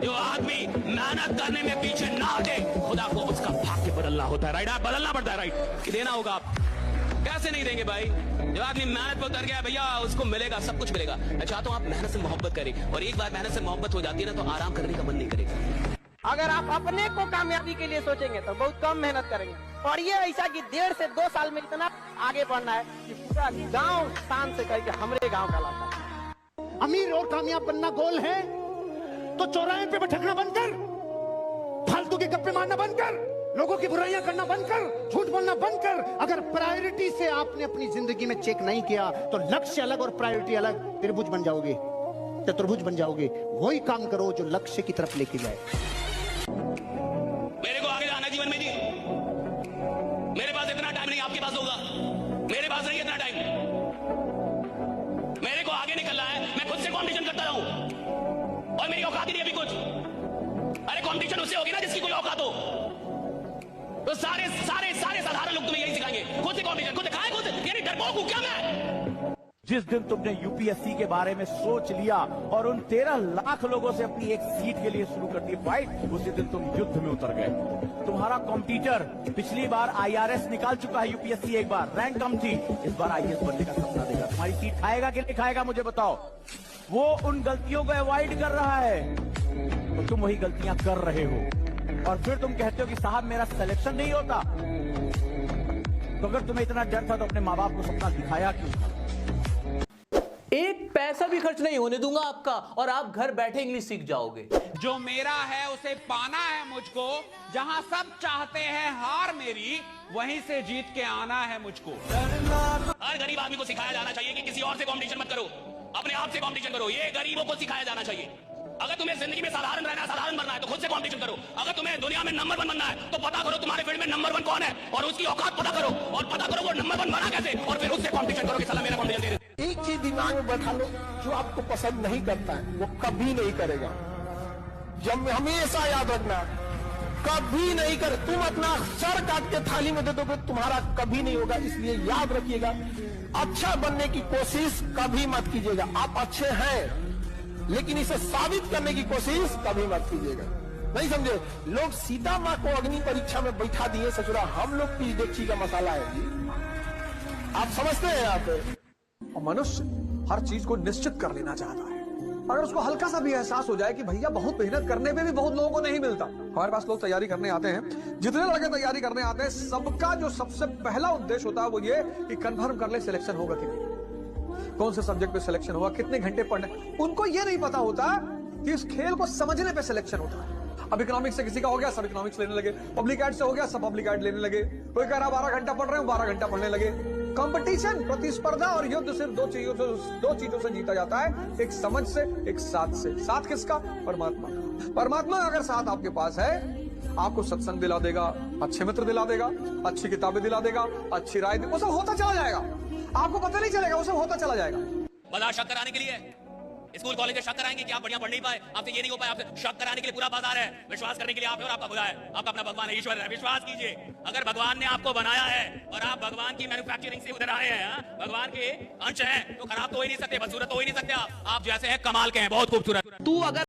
जो आदमी मेहनत करने में पीछे ना हटे, खुदा को उसका भाग्य बदलना होता है, राइट? आप बदलना पड़ता है, राइट? कि देना होगा आप, कैसे नहीं देंगे भाई? जब आदमी मेहनत पर उतर गया भैया, उसको मिलेगा, सब कुछ मिलेगा। मैं चाहता हूं आप मेहनत से मोहब्बत करें, और एक बार मेहनत से मोहब्बत हो जाती है ना, तो आराम करने का मन नहीं करेगा। अगर आप अपने को कामयाबी के लिए सोचेंगे तो बहुत कम मेहनत करेंगे, और ये ऐसा कि 1.5 से 2 साल में इतना आगे बढ़ना है कि पूरा गांव शान से करके हमारे गांव का लाता है। अमीर और कामयाब बनना गोल है तो चौराहे पे भटकना बंद कर, फालतू के गप्पे मारना बंद कर, लोगों की बुराइयां करना बंद कर, झूठ बोलना बंद कर। अगर प्रायोरिटी से आपने अपनी जिंदगी में चेक नहीं किया तो लक्ष्य अलग और प्रायोरिटी अलग, त्रिभुज बन जाओगे, चतुर्भुज बन जाओगे। वही काम करो जो लक्ष्य की तरफ लेके जाए। मेरे को आगे जाना जीवन में जी, मेरे पास इतना टाइम नहीं, आपके पास होगा, मेरे पास नहीं इतना टाइम। मेरे को आगे निकलना है, मैं खुद से कंपटीशन करता रहूं, और मेरी औकात ही नहीं अभी कुछ। अरे कंपटीशन उससे होगी ना जिसकी कोई औकात हो। तो सारे सारे सारे साधारण लोग तुम्हें यही सिखाएंगे, खुद से कंपटीशन, खुद खाए, खुद यानी डरपोक हूं क्या मैं? जिस दिन तुमने यूपीएससी के बारे में सोच लिया और उन 13 लाख लोगों से अपनी एक सीट के लिए शुरू कर दी फाइट, उसी दिन तुम युद्ध में उतर गए। तुम्हारा कॉम्पिटिटर पिछली बार आईआरएस निकाल चुका है, यूपीएससी एक बार रैंक कम थी, इस बार आईएएस बनने का सपना देगा। तुम्हारी सीट खाएगा कि नहीं खाएगा मुझे बताओ? वो उन गलतियों को अवॉइड कर रहा है तो तुम वही गलतियां कर रहे हो, और फिर तुम कहते हो कि साहब मेरा सिलेक्शन नहीं होता। तो अगर तुम्हें इतना डर था तो अपने माँ बाप को सपना दिखाया क्यों? एक पैसा भी खर्च नहीं होने दूंगा आपका, और आप घर बैठे इंग्लिश सीख जाओगे। जो मेरा है उसे पाना है मुझको, जहां सब चाहते हैं हार मेरी, वहीं से जीत के आना है मुझको। हर गरीब आदमी को सिखाया जाना चाहिए कि किसी और से कंपटीशन मत करो, अपने आप से कंपटीशन करो। ये गरीबों को सिखाया जाना चाहिए। अगर तुम्हें जिंदगी में साधारण रहना है, साधारण बनना है, तो खुद से कंपटीशन करो। अगर तुम्हें दुनिया में नंबर 1 बनना है तो पता करो तुम्हारे फील्ड में नंबर 1 कौन है, और उसकी औकात पता करो, और पता करो वो नंबर 1 बना कैसे, और फिर उससे कंपटीशन करो कि साला मेरा कंपटीशन दे दे। एक चीज दिमाग में बैठा लो, जो आपको पसंद नहीं करता है वो कभी नहीं करेगा। जब हमेशा याद रखना, कभी नहीं करे। तुम अपना सर काट के थाली में दे दोगे, तुम्हारा कभी नहीं होगा। इसलिए याद रखिएगा, अच्छा बनने की कोशिश कभी मत कीजिएगा। आप अच्छे हैं लेकिन इसे साबित करने की कोशिश कभी मत कीजिएगा। नहीं समझे? लोग सीता माँ को अग्नि परीक्षा में बैठा दिए ससुरा, हम लोग की डेगची का मसाला है। आप समझते हैं? आप मनुष्य हर चीज को निश्चित कर लेना चाहता है। अगर उसको हल्का सा भी एहसास हो जाए कि भैया बहुत मेहनत करने पे भी बहुत लोगों को नहीं मिलता। हमारे पास लोग तैयारी करने आते हैं, जितने लड़के तैयारी करने आते हैं, सबका जो सबसे पहला उद्देश्य होता है वो ये कि कंफर्म कर ले सिलेक्शन होगा कि नहीं, कौन से सब्जेक्ट पे सिलेक्शन होगा, कितने घंटे पढ़ने। उनको ये नहीं पता होता कि इस खेल को समझने पे सिलेक्शन होता है। अब इकोनॉमिक्स से किसी का हो गया, सब इकोनॉमिक्स लेने लगे। पब्लिक एड से हो गया, सब पब्लिक एड लेने लगे। कोई कह रहा 12 घंटा पढ़ रहे हैं, 12 घंटा पढ़ने लगे। कंपटीशन, प्रतिस्पर्धा और युद्ध सिर्फ दो चीजों से जीता जाता है, एक समझ से, एक साथ से। साथ किसका? परमात्मा। परमात्मा अगर साथ आपके पास है, आपको सत्संग दिला देगा, अच्छे मित्र दिला देगा, अच्छी किताबें दिला देगा, अच्छी राय, वो सब होता चला जाएगा। आपको पता नहीं चलेगा, वो सब होता चला जाएगा। बाजार शक कराने के लिए स्कूल कॉलेज में शक कराएंगे कि आप बढ़िया पढ़ नहीं पाए, आपसे ये नहीं हो पाए, आपसे शक कराने के लिए पूरा बाजार है। विश्वास करने के लिए आप है और आपका खुदा है, आपका अपना भगवान है, ईश्वर है। विश्वास कीजिए, अगर भगवान ने आपको बनाया है और आप भगवान की मैन्युफैक्चरिंग से उधर आए हैं, भगवान के अंश हैं, तो खराब तो हो ही नहीं सकते, बदसूरत तो हो ही नहीं सकते। आप जैसे हैं कमाल के हैं, बहुत खूबसूरत। तू अगर